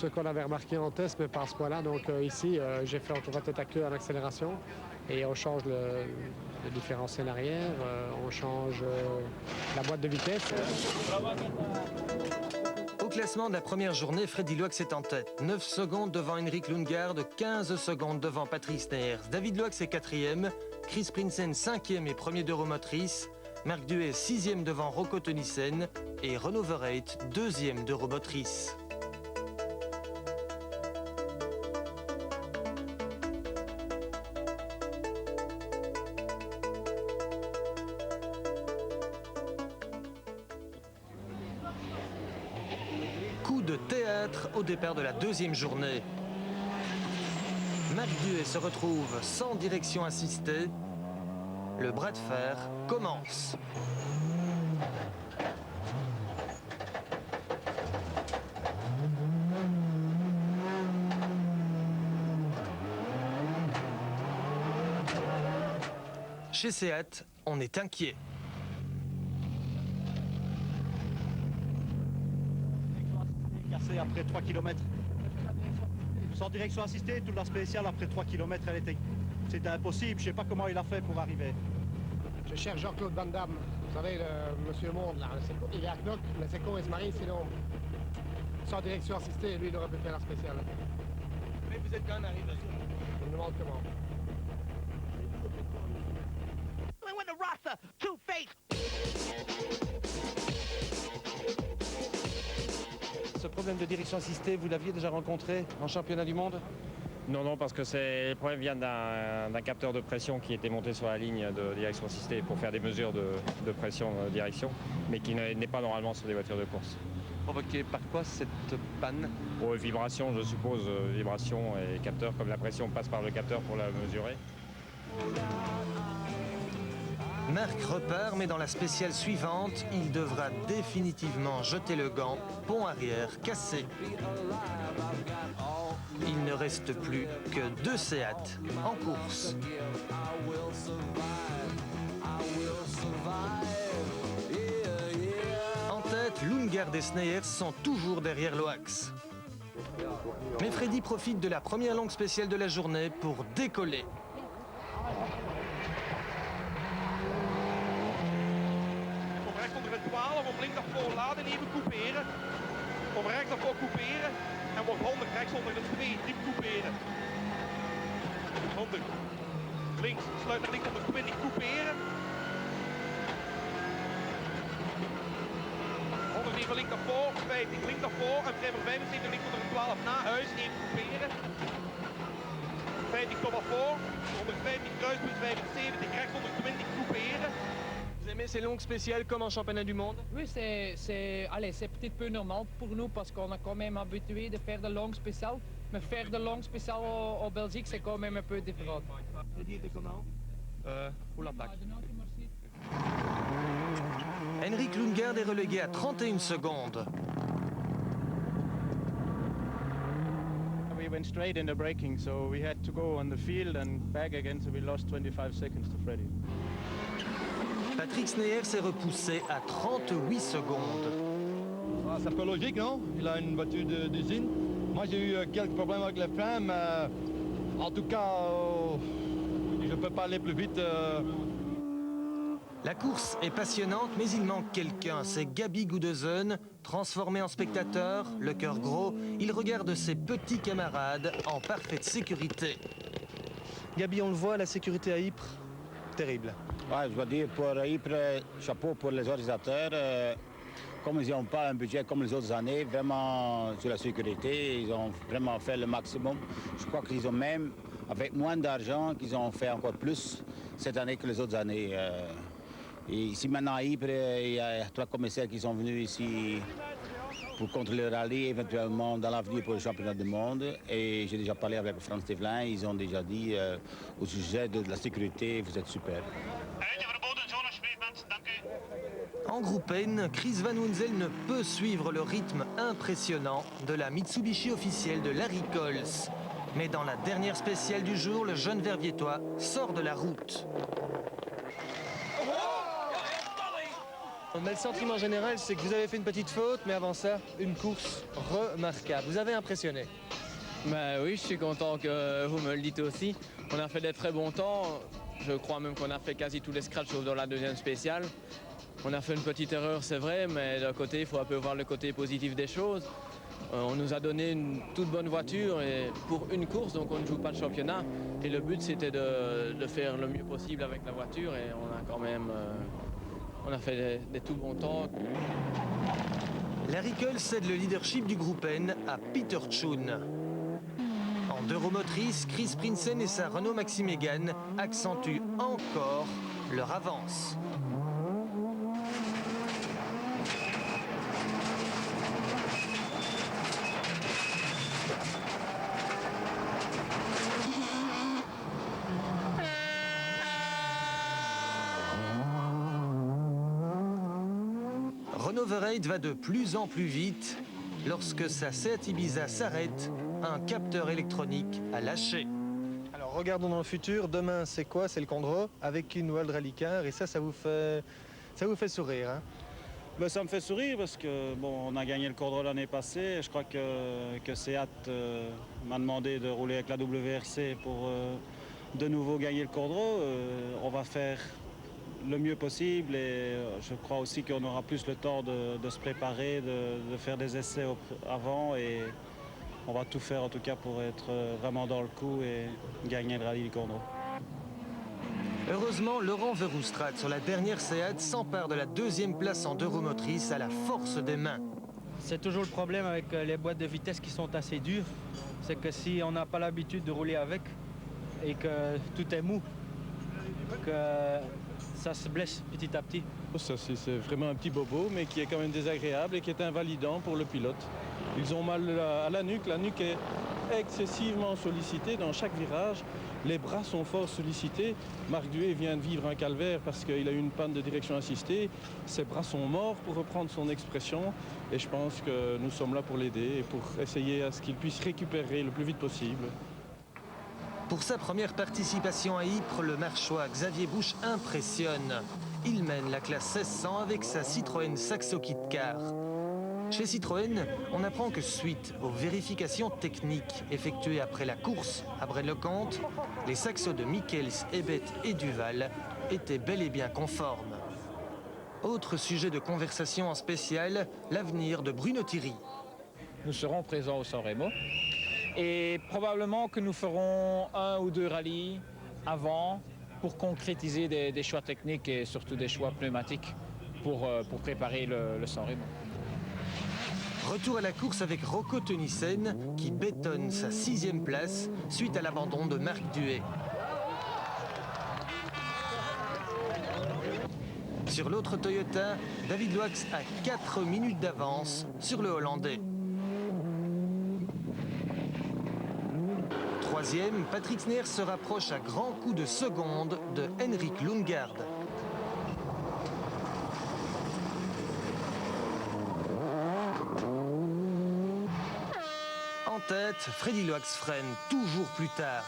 Ce qu'on avait remarqué en test, mais pas à ce point-là. Donc ici, j'ai fait encore tête à queue en accélération et on change le différentiel arrière, on change la boîte de vitesse. Au classement de la première journée, Freddy Loax est en tête. 9 secondes devant Henrik Lundgaard, 15 secondes devant Patrick Neyers. David Loax est 4e, Chris Prinsen 5e et 1er d'Euromotrice, Marc Duet 6e devant Rocco Tonissen et Renaud Verreit 2e d'Euromotrice. Coup de théâtre au départ de la deuxième journée. Marc Duet se retrouve sans direction assistée. Le bras de fer commence. Chez Seat, on est inquiet. Après 3 km. Sans direction assistée, toute la spéciale après 3 km, c'était impossible. Je ne sais pas comment il a fait pour arriver. Je cherche Jean-Claude Van Damme. Vous savez, le monsieur Monde, là. Il est à Knock, mais c'est con, il se marie, sinon. Sans direction assistée, lui, il aurait pu faire la spéciale. Mais vous êtes quand même arrivé. Je me demande comment. Ce problème de direction assistée, vous l'aviez déjà rencontré en championnat du monde? Non, parce que le problème vient d'un capteur de pression qui était monté sur la ligne de direction assistée pour faire des mesures de pression direction, mais qui n'est pas normalement sur des voitures de course. Provoqué par quoi cette panne? Vibration, je suppose, vibration et capteur, comme la pression passe par le capteur pour la mesurer. Marc repart, mais dans la spéciale suivante, il devra définitivement jeter le gant, pont arrière cassé. Il ne reste plus que 2 Seat en course. En tête, Lundgaard et Sneyers sont toujours derrière Loax. Mais Freddy profite de la première longue spéciale de la journée pour décoller. Om links daarvoor laden en even couperen. Om rechts daarvoor couperen. En wordt 100 rechts onder de 2, diep couperen. 100. Links, sluit naar links onder 20, couperen. 100 even links daarvoor, 50 links daarvoor. En Trevor 75 links onder de 12 naar huis, even couperen. 50 tot voor. 150 kruispunt, 75 rechts onder 20, couperen. Vous aimez ces longues spéciales comme en championnat du monde? Oui, c'est peut-être peu normal pour nous parce qu'on est quand même habitué de faire de longues spéciales. Mais faire de longues spéciales en Belgique, c'est quand même un peu différent. Et die était comment? Pour l'attaque. Henrik Lundgaard est relégué à 31 secondes. We went straight in the braking, so we had to go on the field and back again, so we lost 25 seconds to Freddy. Patrick Sneyers s'est repoussé à 38 secondes. Ah, c'est un peu logique, non? Il a une voiture d'usine. Moi, j'ai eu quelques problèmes avec les freins, mais en tout cas, je ne peux pas aller plus vite. La course est passionnante, mais il manque quelqu'un. C'est Gabi Goudezon, transformé en spectateur, le cœur gros. Il regarde ses petits camarades en parfaite sécurité. Gabi, on le voit, la sécurité à Ypres, terrible. Ouais, je dois dire, pour Ypres, chapeau pour les organisateurs. Comme ils n'ont pas un budget comme les autres années, vraiment sur la sécurité, ils ont vraiment fait le maximum. Je crois qu'ils ont même, avec moins d'argent, qu'ils ont fait encore plus cette année que les autres années. Et ici maintenant à Ypres, il y a 3 commissaires qui sont venus ici pour contrôler le rallye, éventuellement dans l'avenir pour le championnat du monde. Et j'ai déjà parlé avec Frans Tevlin, ils ont déjà dit au sujet de la sécurité, vous êtes super. En groupe N, Chris Van Hunzel ne peut suivre le rythme impressionnant de la Mitsubishi officielle de Larry Coles. Mais dans la dernière spéciale du jour, le jeune Verviétois sort de la route. Mais le sentiment général, c'est que vous avez fait une petite faute, mais avant ça, une course remarquable. Vous avez impressionné. Ben oui, je suis content que vous me le dites aussi. On a fait des très bons temps. Je crois même qu'on a fait quasi tous les scratchs sauf dans la deuxième spéciale. On a fait une petite erreur, c'est vrai, mais d'un côté, il faut un peu voir le côté positif des choses. On nous a donné une toute bonne voiture et pour une course, donc on ne joue pas de championnat. Et le but, c'était de faire le mieux possible avec la voiture et on a quand même on a fait des tout bons temps. Larry Cole cède le leadership du groupe N à Peter Choon. En d'Euromotrice, Chris Prinsen et sa Renault Maxi Mégane accentuent encore leur avance. Renault Verheid va de plus en plus vite. Lorsque sa Seat Ibiza s'arrête, un capteur électronique a lâché. Alors regardons dans le futur, demain c'est quoi? C'est le Condro avec une World Rally Car et ça vous fait sourire, hein? Ben, ça me fait sourire parce que bon, on a gagné le Condro l'année passée. Je crois que Seat m'a demandé de rouler avec la WRC pour de nouveau gagner le Condro. On va faire le mieux possible et je crois aussi qu'on aura plus le temps de se préparer, de faire des essais avant et on va tout faire en tout cas pour être vraiment dans le coup et gagner le rallye du Condro. Heureusement, Laurent Verhoustraat sur la dernière Seat s'empare de la deuxième place en Euromotrice à la force des mains. C'est toujours le problème avec les boîtes de vitesse qui sont assez dures, c'est que si on n'a pas l'habitude de rouler avec et que tout est mou, que ça se blesse petit à petit. Ça, c'est vraiment un petit bobo, mais qui est quand même désagréable et qui est invalidant pour le pilote. Ils ont mal à la nuque est excessivement sollicitée dans chaque virage. Les bras sont fort sollicités. Marc Duet vient de vivre un calvaire parce qu'il a eu une panne de direction assistée. Ses bras sont morts, pour reprendre son expression. Et je pense que nous sommes là pour l'aider et pour essayer à ce qu'il puisse récupérer le plus vite possible. Pour sa première participation à Ypres, le Marchois Xavier Busch impressionne. Il mène la classe 1600 avec sa Citroën Saxo Kit Car. Chez Citroën, on apprend que suite aux vérifications techniques effectuées après la course à Braine-le-Comte, les Saxos de Michels, Ebet et Duval étaient bel et bien conformes. Autre sujet de conversation en spécial, l'avenir de Bruno Thierry. Nous serons présents au San Remo. Et probablement que nous ferons 1 ou 2 rallyes avant pour concrétiser des choix techniques et surtout des choix pneumatiques pour préparer le San Remo. Retour à la course avec Rocco Tønnesen qui bétonne sa 6e place suite à l'abandon de Marc Duet. Sur l'autre Toyota, David Loax a 4 minutes d'avance sur le Hollandais. 3e, Patrick Sneer se rapproche à grands coups de seconde de Henrik Lundgaard. En tête, Freddy Loax freine toujours plus tard.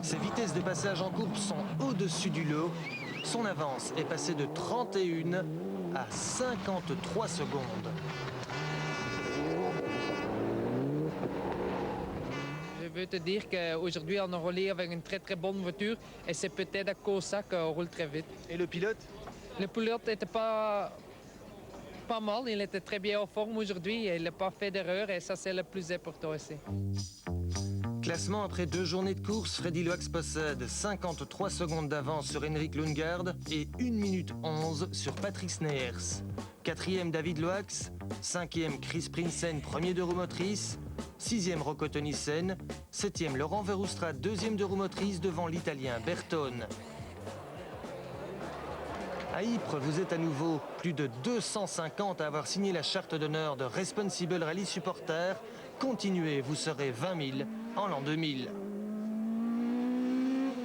Ses vitesses de passage en courbe sont au-dessus du lot. Son avance est passée de 31 à 53 secondes. Je veux te dire qu'aujourd'hui, on a roulé avec une très bonne voiture et c'est peut-être à cause de ça qu'on roule très vite. Et le pilote? Le pilote n'était pas mal, il était très bien en forme aujourd'hui et il n'a pas fait d'erreur et ça c'est le plus important aussi. Classement après 2 journées de course, Freddy Loax possède 53 secondes d'avance sur Henrik Lundgaard et 1 minute 11 sur Patrick Sneers. 4e David Loax, 5e Chris Prinsen, 1er d'Euromotrice, 6e Rocco Tønnesen, 7e Laurent Verhoustraat, 2e d'Euromotrice devant l'Italien Bertone. À Ypres, vous êtes à nouveau plus de 250 à avoir signé la charte d'honneur de Responsible Rally Supporter. Continuez, vous serez 20 000 en l'an 2000.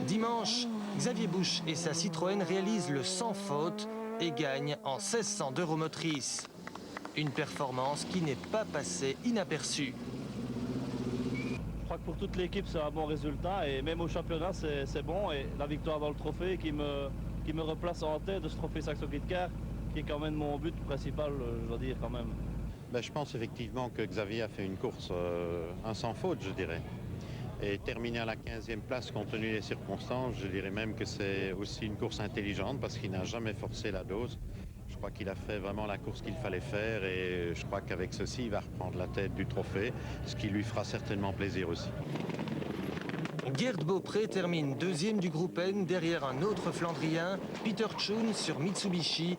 Dimanche, Xavier Busch et sa Citroën réalisent le sans faute et gagnent en 1600 d'Euromotrice. Une performance qui n'est pas passée inaperçue. Je crois que pour toute l'équipe, c'est un bon résultat et même au championnat, c'est bon. Et la victoire dans le trophée qui me qui me replace en tête de ce trophée Saxo Kit Car, qui est quand même mon but principal, je dois dire quand même. Je pense effectivement que Xavier a fait une course un sans faute, je dirais. Et terminer à la 15e place, compte tenu des circonstances, je dirais même que c'est aussi une course intelligente parce qu'il n'a jamais forcé la dose. Je crois qu'il a fait vraiment la course qu'il fallait faire et je crois qu'avec ceci, il va reprendre la tête du trophée, ce qui lui fera certainement plaisir aussi. Gerd Beaupré termine deuxième du groupe N derrière un autre Flandrien, Peter Schoen sur Mitsubishi,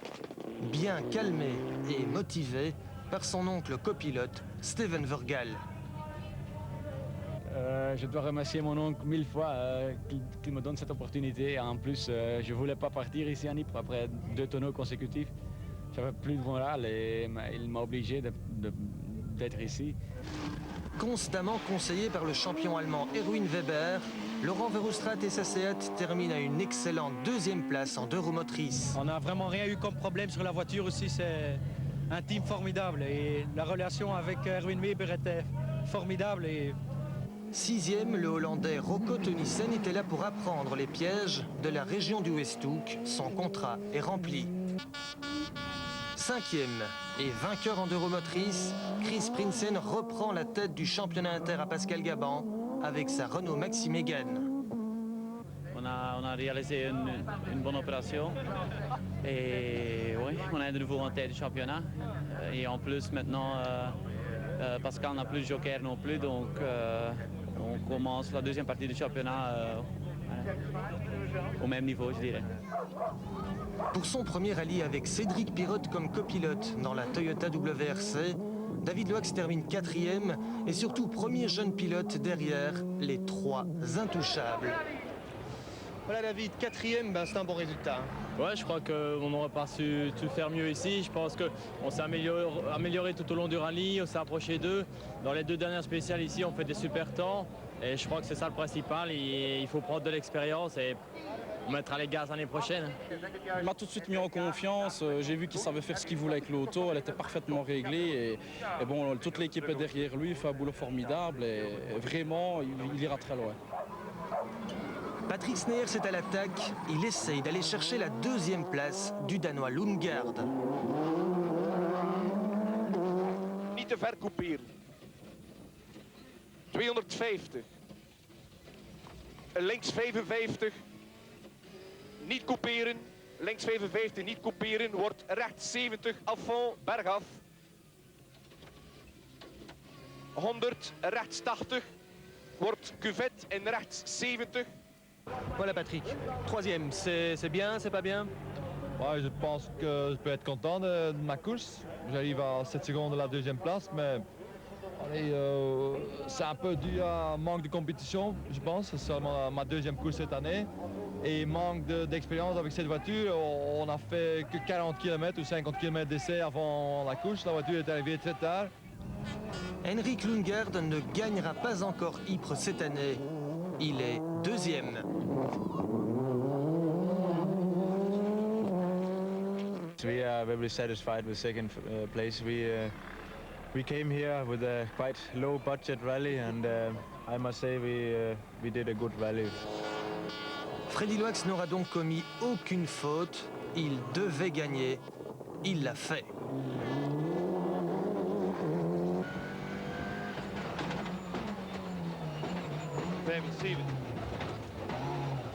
bien calmé et motivé par son oncle copilote Steven Vergal. Je dois remercier mon oncle 1000 fois qu'il me donne cette opportunité. En plus, je ne voulais pas partir ici à Ypres après 2 tonneaux consécutifs. J'avais plus de morale et il m'a obligé d'être ici. Constamment conseillé par le champion allemand Erwin Weber, Laurent Verhulst et sa Seat terminent à une excellente 2e place en 2 roues motrices. On n'a vraiment rien eu comme problème sur la voiture aussi, c'est un team formidable et la relation avec Erwin Weber était formidable. 6e, le Hollandais Rocco Tunissen était là pour apprendre les pièges de la région du Westhoek. Son contrat est rempli. 5e et vainqueur en 2 roues motrices, Chris Prinsen reprend la tête du championnat inter à Pascal Gaban avec sa Renault Maxi Mégane. On a réalisé une bonne opération et oui, on est de nouveau en tête du championnat. Et en plus maintenant, Pascal n'a plus de joker non plus, donc on commence la 2e partie du championnat au même niveau, je dirais. Pour son premier rallye avec Cédric Pirotte comme copilote dans la Toyota WRC, David Loax termine 4e et surtout premier jeune pilote derrière les 3 intouchables. Voilà David, 4e, c'est un bon résultat. Ouais, je crois qu'on n'aurait pas su faire mieux ici. Je pense qu'on s'est amélioré tout au long du rallye, on s'est approché d'eux. Dans les 2 dernières spéciales ici, on fait des super temps. Et je crois que c'est ça le principal. Il faut prendre de l'expérience et mettre les gaz l'année prochaine. Il m'a tout de suite mis en confiance. J'ai vu qu'il savait faire ce qu'il voulait avec l'auto. Elle était parfaitement réglée. Et bon, toute l'équipe est derrière lui. Il fait un boulot formidable. Et vraiment, il ira très loin. Patrick Sneers est à l'attaque. Il essaye d'aller chercher la 2e place du Danois Lundgaard. Niet te ver couperen. 250. Links 55. Niet couperen. Links 55, niet couperen. Wordt rechts 70, à fond, bergaf. 100, rechts 80. Wordt cuvette en rechts 70. Voilà Patrick, 3e, c'est bien, c'est pas bien? Ouais, je pense que je peux être content de ma course. J'arrive à 7 secondes de la 2e place, mais c'est un peu dû à un manque de compétition, je pense. C'est seulement ma 2e course cette année. Et manque d'expérience avec cette voiture. On n'a fait que 40 km ou 50 km d'essai avant la course. La voiture est arrivée très tard. Henrik Lundgaard ne gagnera pas encore Ypres cette année. Il est 2e. We are very satisfied with 2nd place. We came here with a quite low budget rally and I must say we did a good rally. Freddy Loax n'aura donc commis aucune faute. Il devait gagner. Il l'a fait.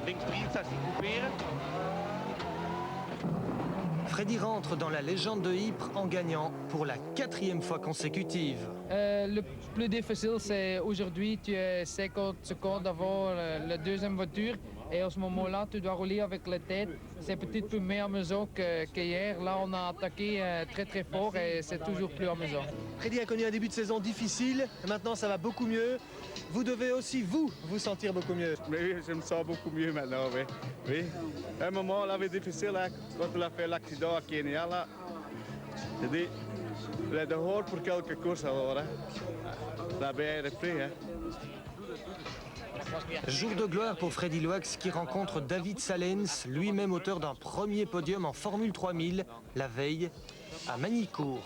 Links 63 couperen. Freddy rentre dans la légende de Ypres en gagnant pour la 4e fois consécutive. Le plus difficile, c'est aujourd'hui, tu es 50 secondes avant la 2e voiture. Et à ce moment-là, tu dois rouler avec la tête. C'est peut-être plus amusant qu'hier. Là, on a attaqué très très fort et c'est toujours plus amusant. Freddy a connu un début de saison difficile. Maintenant, ça va beaucoup mieux. Vous devez aussi, vous sentir beaucoup mieux. Oui, je me sens beaucoup mieux maintenant, oui. Oui. Un moment, on avait difficile hein, quand on a fait l'accident à Kenya. Là. J'ai dit, il est dehors pour quelques courses alors. Hein. Là, ben, repris, hein. Jour de gloire pour Freddy Loax qui rencontre David Salens, lui-même auteur d'un premier podium en Formule 3000, la veille à Magny-Cours.